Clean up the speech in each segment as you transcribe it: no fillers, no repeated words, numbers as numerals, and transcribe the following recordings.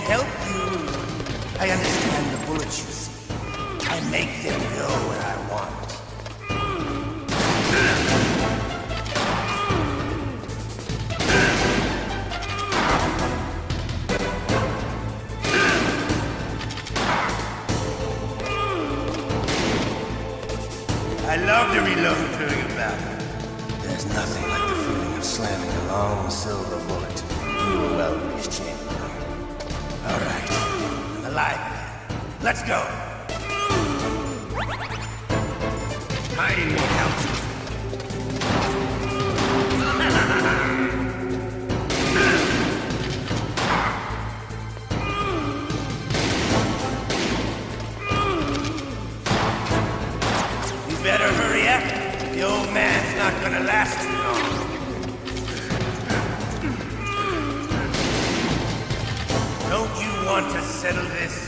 help you. I understand the bullets you see. I make them go where I want. I love to reload during a battle. There's nothing like the feeling of slamming a long silver bullet through a well-greased chamber. All right, I'm alive again. Let's go. Hiding won't help you. You better hurry up. The old man's not gonna last too long. Don't you want to settle this?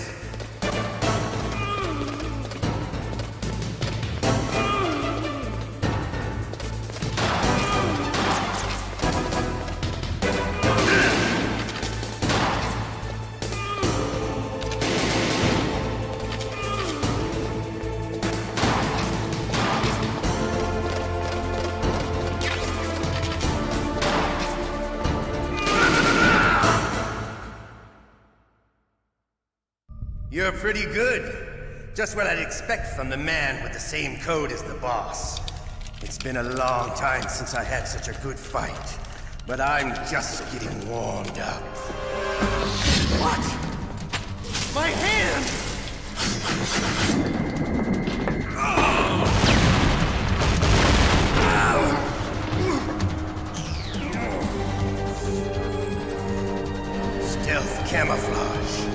You're pretty good. Just what I'd expect from the man with the same code as the boss. It's been a long time since I had such a good fight, but I'm just getting warmed up. What? My hand! Stealth camouflage.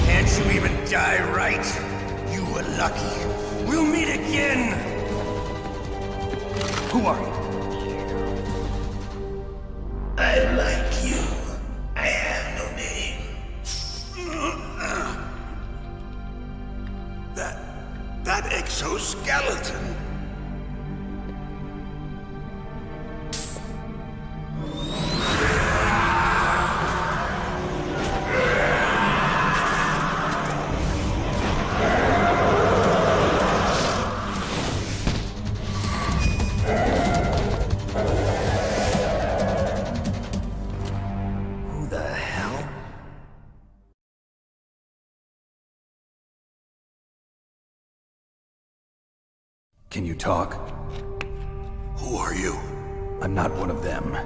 Can't you even die right? You were lucky. We'll meet again! Who are you? I'm like you. I have no name. That exoskeleton. Can you talk? Who are you? I'm not one of them.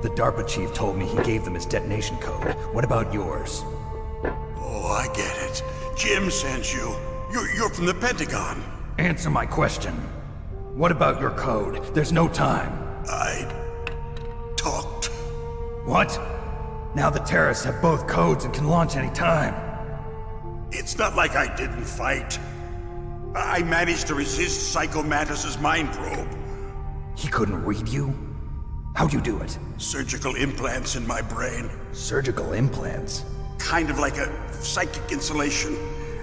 The DARPA chief told me he gave them his detonation code. What about yours? Oh, I get it. Jim sent you. You're from the Pentagon. Answer my question. What about your code? There's no time. I talked. What? Now the terrorists have both codes and can launch any time. It's not like I didn't fight. I managed to resist Psycho Mantis's mind probe. He couldn't read you? How'd you do it? Surgical implants in my brain. Surgical implants? Kind of like a psychic insulation.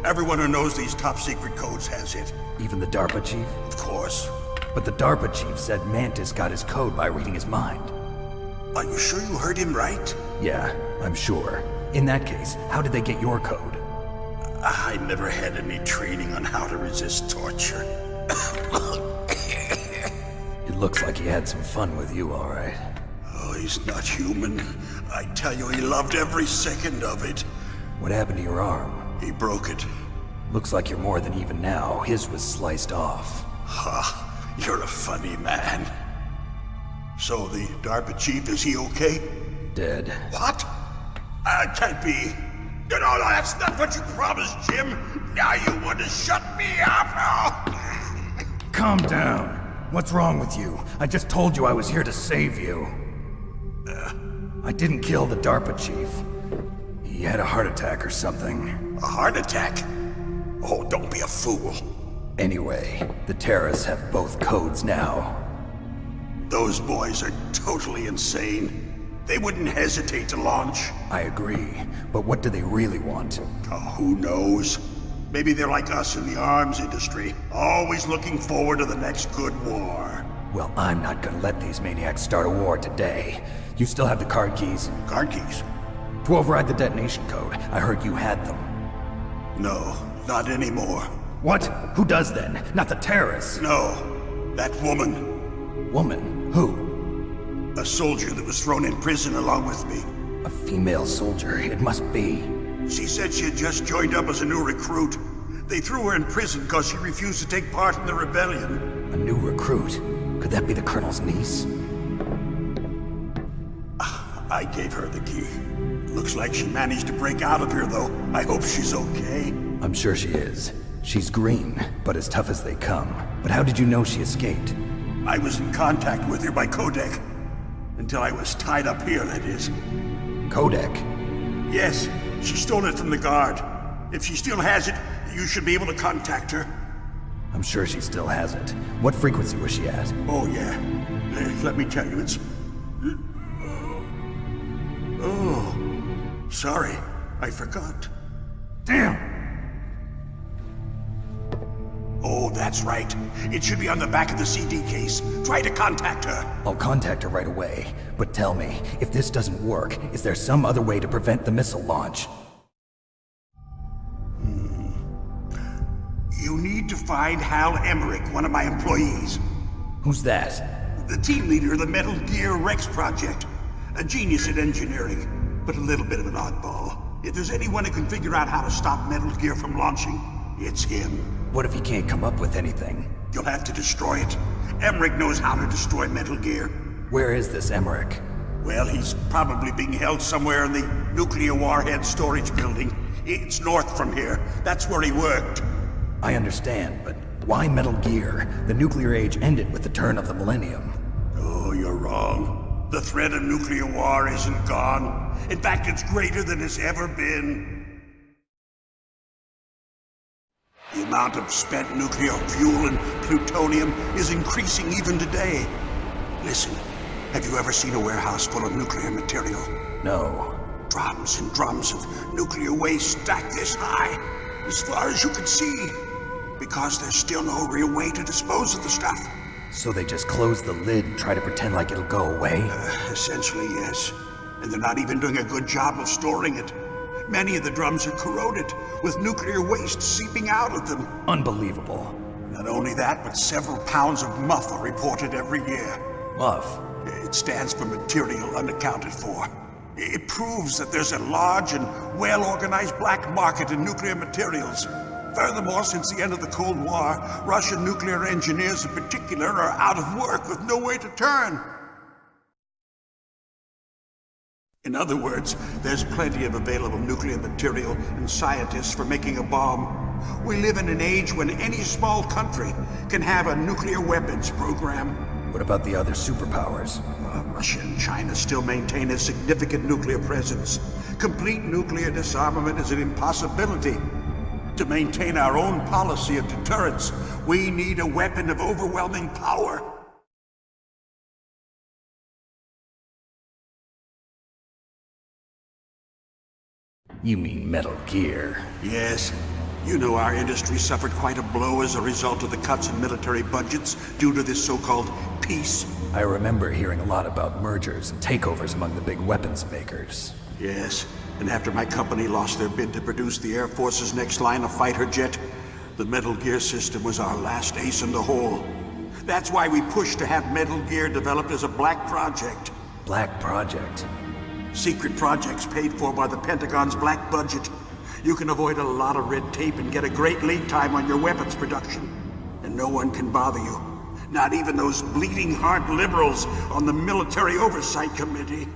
Everyone who knows these top secret codes has it. Even the DARPA chief? Of course. But the DARPA chief said Mantis got his code by reading his mind. Are you sure you heard him right? Yeah, I'm sure. In that case, how did they get your code? I never had any training on how to resist torture. It looks like he had some fun with you, all right. Oh, he's not human. I tell you, he loved every second of it. What happened to your arm? He broke it. Looks like you're more than even now. His was sliced off. Ha, you're a funny man. So the DARPA chief, is he okay? Dead. What? Can't be. No, that's not what you promised, Jim. Now you want to shut me up? Calm down. What's wrong with you? I just told you I was here to save you. I didn't kill the DARPA chief. He had a heart attack or something. A heart attack? Oh, don't be a fool. Anyway, the terrorists have both codes now. Those boys are totally insane. They wouldn't hesitate to launch. I agree, but what do they really want? Oh, who knows? Maybe they're like us in the arms industry, always looking forward to the next good war. Well, I'm not gonna let these maniacs start a war today. You still have the card keys? Card keys? To override the detonation code. I heard you had them. No, not anymore. What? Who does then? Not the terrorists? No, that woman. Woman? Who? A soldier that was thrown in prison along with me. A female soldier. It must be. She said she had just joined up as a new recruit. They threw her in prison because she refused to take part in the rebellion. A new recruit? Could that be the Colonel's niece? I gave her the key. Looks like she managed to break out of here, though. I hope she's okay. I'm sure she is. She's green, but as tough as they come. But how did you know she escaped? I was in contact with her by codec. Until I was tied up here, that is. Codec? Yes, she stole it from the guard. If she still has it, you should be able to contact her. I'm sure she still has it. What frequency was she at? Oh, yeah. Let me tell you, it's... Oh, sorry. I forgot. Damn! Oh, that's right. It should be on the back of the CD case. Try to contact her. I'll contact her right away. But tell me, if this doesn't work, is there some other way to prevent the missile launch? You need to find Hal Emmerich, one of my employees. Who's that? The team leader of the Metal Gear Rex project. A genius at engineering, but a little bit of an oddball. If there's anyone who can figure out how to stop Metal Gear from launching, it's him. What if he can't come up with anything? You'll have to destroy it. Emmerich knows how to destroy Metal Gear. Where is this Emmerich? Well, he's probably being held somewhere in the nuclear warhead storage building. It's north from here. That's where he worked. I understand, but why Metal Gear? The nuclear age ended with the turn of the millennium. Oh, you're wrong. The threat of nuclear war isn't gone. In fact, it's greater than it's ever been. The amount of spent nuclear fuel and plutonium is increasing even today. Listen, have you ever seen a warehouse full of nuclear material? No. Drums and drums of nuclear waste stacked this high, as far as you can see, because there's still no real way to dispose of the stuff. So they just close the lid and try to pretend like it'll go away? Essentially, yes. And they're not even doing a good job of storing it. Many of the drums are corroded, with nuclear waste seeping out of them. Unbelievable. Not only that, but several pounds of MUF are reported every year. MUF? It stands for material unaccounted for. It proves that there's a large and well-organized black market in nuclear materials. Furthermore, since the end of the Cold War, Russian nuclear engineers in particular are out of work with no way to turn. In other words, there's plenty of available nuclear material and scientists for making a bomb. We live in an age when any small country can have a nuclear weapons program. What about the other superpowers? Russia and China still maintain a significant nuclear presence. Complete nuclear disarmament is an impossibility. To maintain our own policy of deterrence, we need a weapon of overwhelming power. You mean Metal Gear? Yes. You know our industry suffered quite a blow as a result of the cuts in military budgets due to this so-called peace. I remember hearing a lot about mergers and takeovers among the big weapons makers. Yes, and after my company lost their bid to produce the Air Force's next line of fighter jet, the Metal Gear system was our last ace in the hole. That's why we pushed to have Metal Gear developed as a black project. Black project? Secret projects paid for by the Pentagon's black budget. You can avoid a lot of red tape and get a great lead time on your weapons production. And no one can bother you. Not even those bleeding heart liberals on the Military Oversight Committee.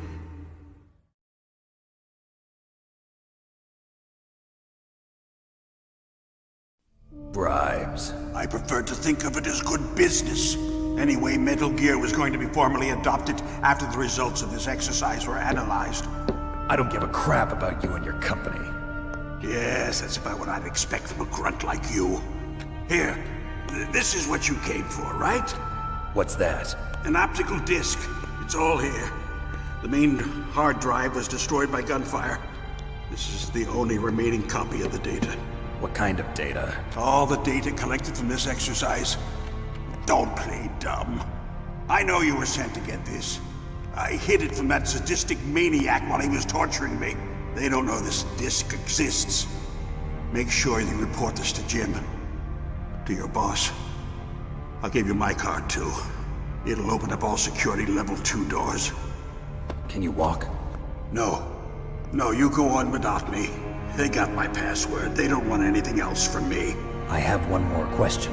Bribes. I prefer to think of it as good business. Anyway, Metal Gear was going to be formally adopted after the results of this exercise were analyzed. I don't give a crap about you and your company. Yes, that's about what I'd expect from a grunt like you. Here, this is what you came for, right? What's that? An optical disc. It's all here. The main hard drive was destroyed by gunfire. This is the only remaining copy of the data. What kind of data? All the data collected from this exercise. Don't play dumb. I know you were sent to get this. I hid it from that sadistic maniac while he was torturing me. They don't know this disc exists. Make sure you report this to Jim. To your boss. I'll give you my card, too. It'll open up all security level 2 doors. Can you walk? No. No, you go on without me. They got my password. They don't want anything else from me. I have one more question.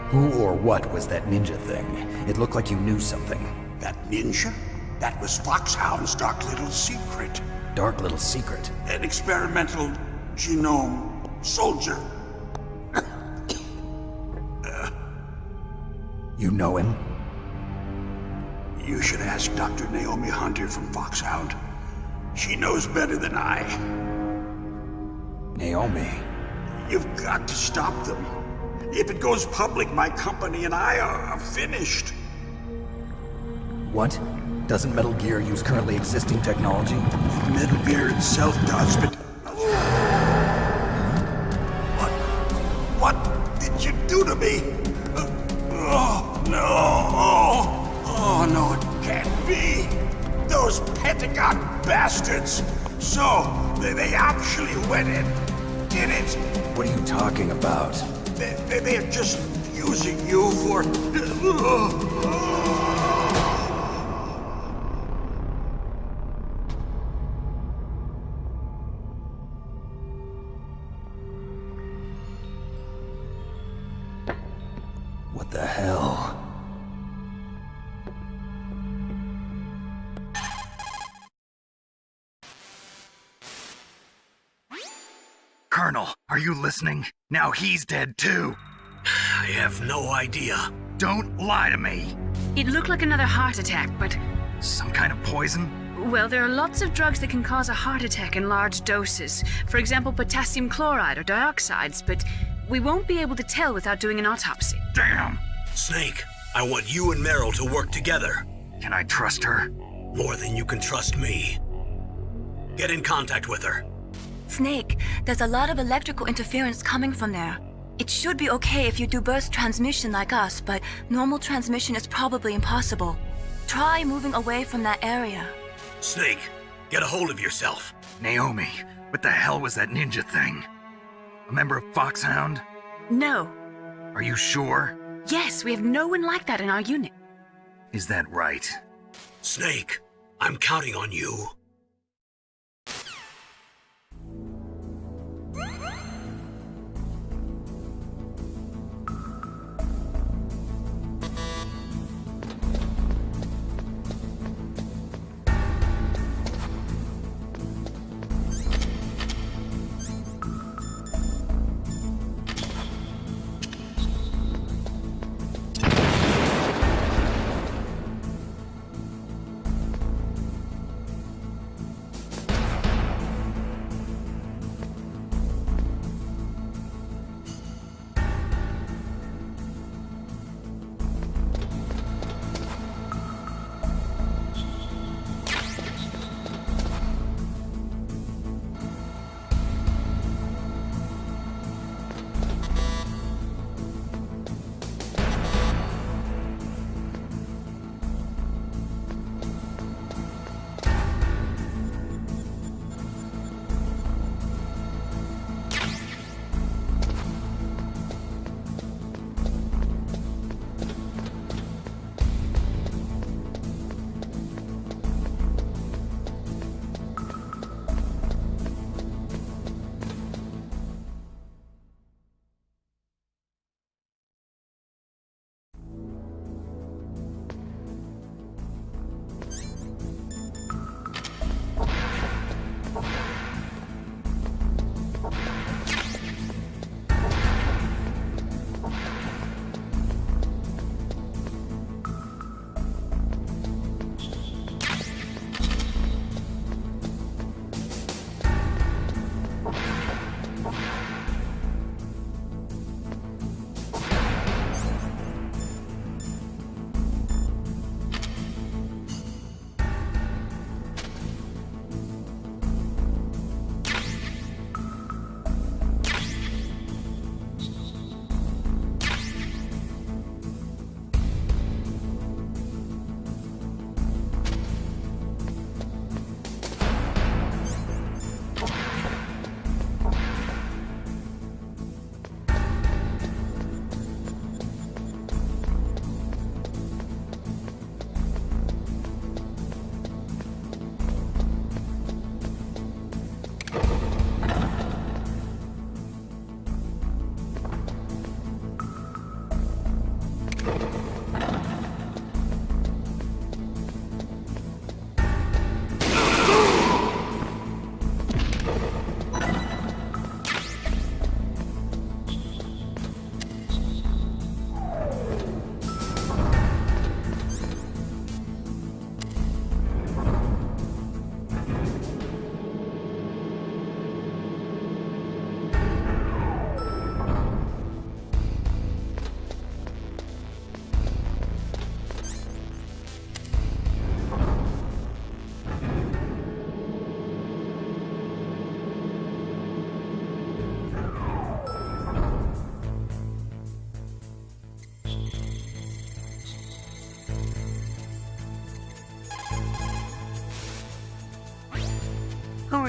Who or what was that ninja thing? It looked like you knew something. That ninja? That was Foxhound's dark little secret. Dark little secret? An experimental genome soldier. You know him? You should ask Dr. Naomi Hunter from Foxhound. She knows better than I. Naomi? You've got to stop them. If it goes public, my company and I are finished. What? Doesn't Metal Gear use currently existing technology? Metal Gear itself does, but... What did you do to me? Oh, no. Oh, no, it can't be. Those Pentagon bastards. So, they actually went and did it. What are you talking about? They're just using you for... What the hell? Colonel, are you listening? Now he's dead too. I have no idea. Don't lie to me. It looked like another heart attack, but... Some kind of poison? Well, there are lots of drugs that can cause a heart attack in large doses. For example, potassium chloride or dioxides, but we won't be able to tell without doing an autopsy. Damn! Snake, I want you and Meryl to work together. Can I trust her? More than you can trust me. Get in contact with her. Snake, there's a lot of electrical interference coming from there. It should be okay if you do burst transmission like us, but normal transmission is probably impossible. Try moving away from that area. Snake, get a hold of yourself. Naomi, what the hell was that ninja thing? A member of Foxhound? No. Are you sure? Yes, we have no one like that in our unit. Is that right? Snake, I'm counting on you.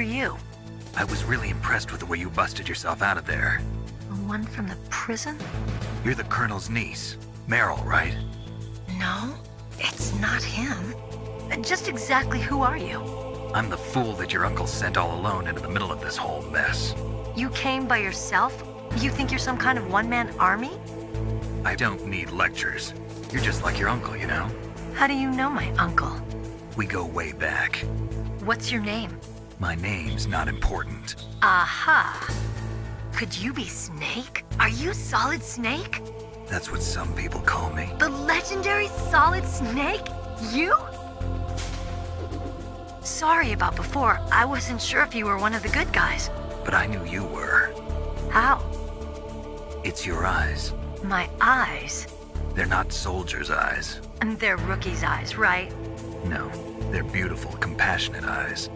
are you? I was really impressed with the way you busted yourself out of there. The one from the prison? You're the Colonel's niece, Meryl, right? No, it's not him. Just exactly who are you? I'm the fool that your uncle sent all alone into the middle of this whole mess. You came by yourself? You think you're some kind of one-man army? I don't need lectures. You're just like your uncle, you know? How do you know my uncle? We go way back. What's your name? My name's not important. Aha! Could you be Snake? Are you Solid Snake? That's what some people call me. The legendary Solid Snake? You? Sorry about before. I wasn't sure if you were one of the good guys. But I knew you were. How? It's your eyes. My eyes? They're not soldiers' eyes. And they're rookies' eyes, right? No, they're beautiful, compassionate eyes.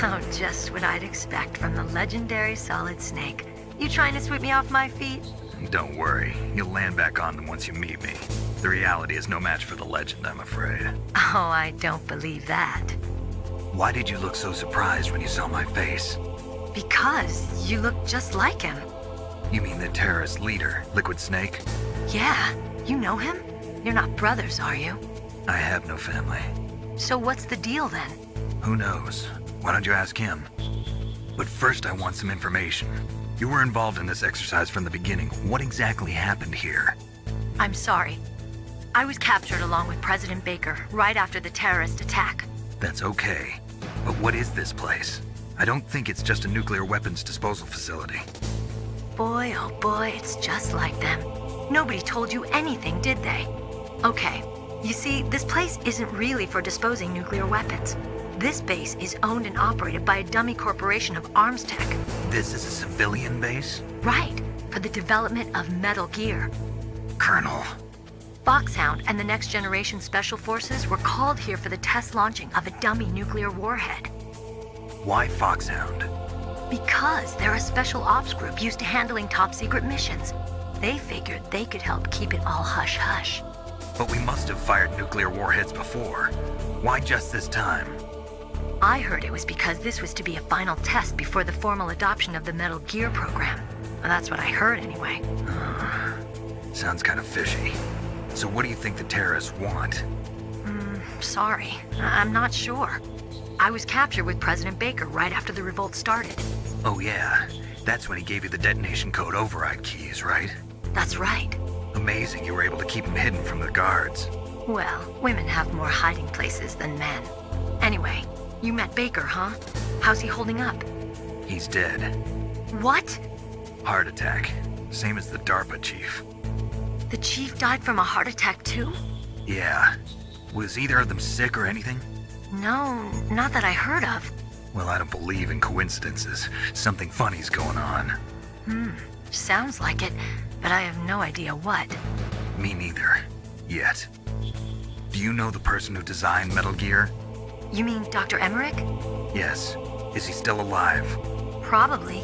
Oh, just what I'd expect from the legendary Solid Snake. You trying to sweep me off my feet? Don't worry, you'll land back on them once you meet me. The reality is no match for the legend, I'm afraid. Oh, I don't believe that. Why did you look so surprised when you saw my face? Because you look just like him. You mean the terrorist leader, Liquid Snake? Yeah, you know him? You're not brothers, are you? I have no family. So what's the deal then? Who knows? Why don't you ask him? But first I want some information. You were involved in this exercise from the beginning. What exactly happened here? I'm sorry. I was captured along with President Baker right after the terrorist attack. That's okay. But what is this place? I don't think it's just a nuclear weapons disposal facility. Boy, oh boy, it's just like them. Nobody told you anything, did they? Okay, you see, this place isn't really for disposing nuclear weapons. This base is owned and operated by a dummy corporation of arms tech. This is a civilian base? Right, for the development of Metal Gear. Colonel. Foxhound and the Next Generation Special Forces were called here for the test launching of a dummy nuclear warhead. Why Foxhound? Because they're a special ops group used to handling top secret missions. They figured they could help keep it all hush-hush. But we must have fired nuclear warheads before. Why just this time? I heard it was because this was to be a final test before the formal adoption of the Metal Gear program. Well, that's what I heard anyway. Sounds kind of fishy. So what do you think the terrorists want? Sorry, I'm not sure. I was captured with President Baker right after the revolt started. Oh yeah, that's when he gave you the detonation code override keys, right? That's right. Amazing you were able to keep him hidden from the guards. Well, women have more hiding places than men. Anyway, you met Baker, huh? How's he holding up? He's dead. What? Heart attack. Same as the DARPA chief. The chief died from a heart attack too? Yeah. Was either of them sick or anything? No, not that I heard of. Well, I don't believe in coincidences. Something funny's going on. Sounds like it, but I have no idea what. Me neither. Yet. Do you know the person who designed Metal Gear? You mean Dr. Emmerich? Yes. Is he still alive? Probably.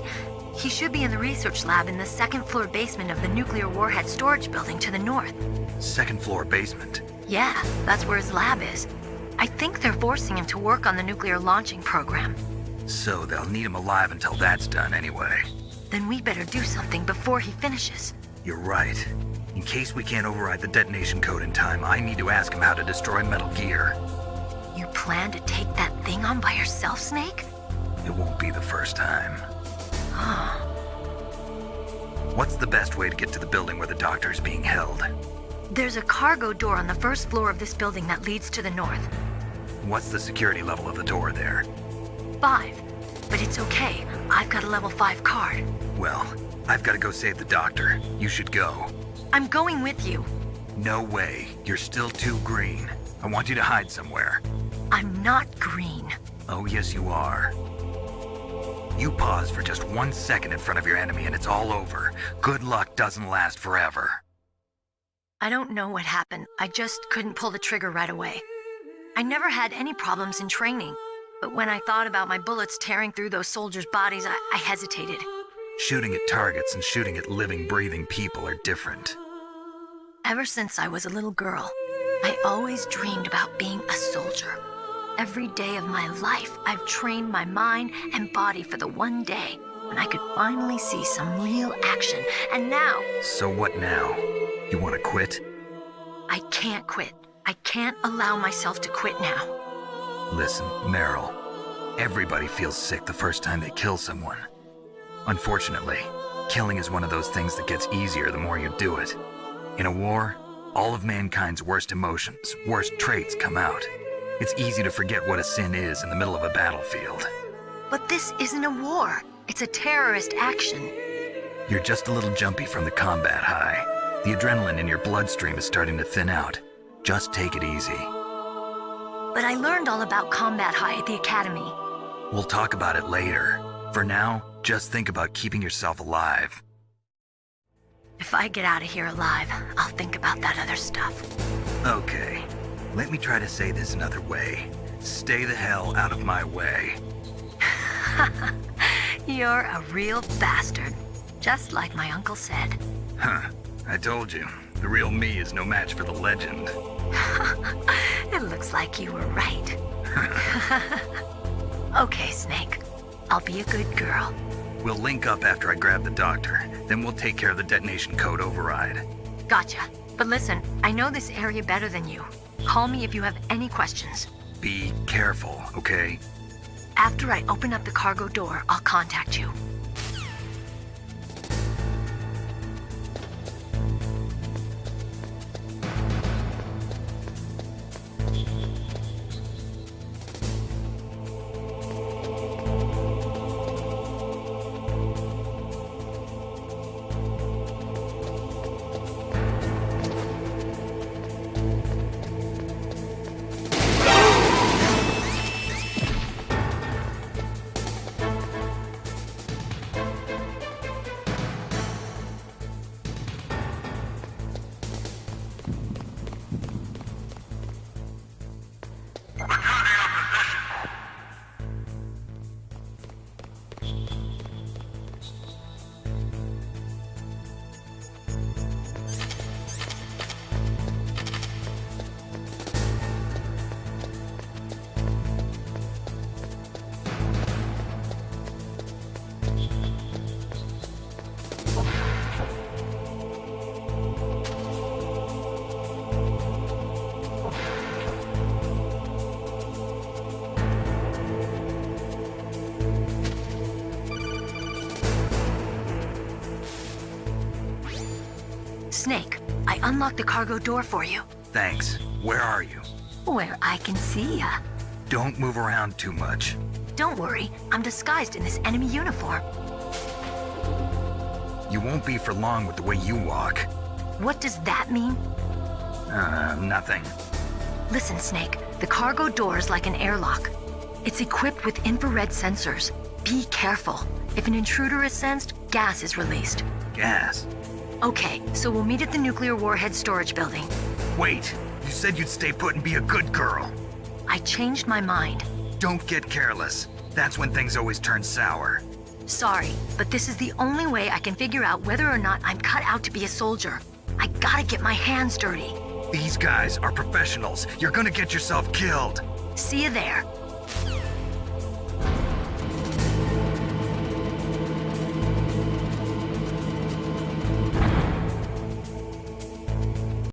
He should be in the research lab in the second floor basement of the nuclear warhead storage building to the north. Second floor basement? Yeah, that's where his lab is. I think they're forcing him to work on the nuclear launching program. So they'll need him alive until that's done anyway. Then we better do something before he finishes. You're right. In case we can't override the detonation code in time, I need to ask him how to destroy Metal Gear. You plan to take that thing on by yourself, Snake? It won't be the first time. What's the best way to get to the building where the doctor is being held? There's a cargo door on the first floor of this building that leads to the north. What's the security level of the door there? 5. But it's okay. I've got a level 5 card. Well, I've got to go save the doctor. You should go. I'm going with you. No way. You're still too green. I want you to hide somewhere. I'm not green. Oh, yes, you are. You pause for just 1 second in front of your enemy and it's all over. Good luck doesn't last forever. I don't know what happened. I just couldn't pull the trigger right away. I never had any problems in training, but when I thought about my bullets tearing through those soldiers' bodies, I hesitated. Shooting at targets and shooting at living, breathing people are different. Ever since I was a little girl, I always dreamed about being a soldier. every day of my life, I've trained my mind and body for the one day when I could finally see some real action. And now... So what now? You want to quit? I can't quit. I can't allow myself to quit now. Listen, Meryl. Everybody feels sick the first time they kill someone. Unfortunately, killing is one of those things that gets easier the more you do it. In a war, all of mankind's worst emotions, worst traits come out. It's easy to forget what a sin is in the middle of a battlefield. But this isn't a war. It's a terrorist action. You're just a little jumpy from the combat high. The adrenaline in your bloodstream is starting to thin out. Just take it easy. But I learned all about combat high at the academy. We'll talk about it later. For now, just think about keeping yourself alive. If I get out of here alive, I'll think about that other stuff. Okay, let me try to say this another way. Stay the hell out of my way. You're a real bastard, just like my uncle said. Huh, I told you. The real me is no match for the legend. It looks like you were right. Okay, Snake. I'll be a good girl. We'll link up after I grab the doctor. Then we'll take care of the detonation code override. Gotcha. But listen, I know this area better than you. Call me if you have any questions. Be careful, okay? After I open up the cargo door, I'll contact you. Snake, I unlocked the cargo door for you. Thanks. Where are you? Where I can see ya. Don't move around too much. Don't worry, I'm disguised in this enemy uniform. You won't be for long with the way you walk. What does that mean? Nothing. Listen, Snake, the cargo door is like an airlock. It's equipped with infrared sensors. Be careful. If an intruder is sensed, gas is released. Gas? Okay, so we'll meet at the nuclear warhead storage building. Wait, you said you'd stay put and be a good girl. I changed my mind. Don't get careless. That's when things always turn sour. Sorry, but this is the only way I can figure out whether or not I'm cut out to be a soldier. I gotta get my hands dirty. These guys are professionals. You're gonna get yourself killed. See you there.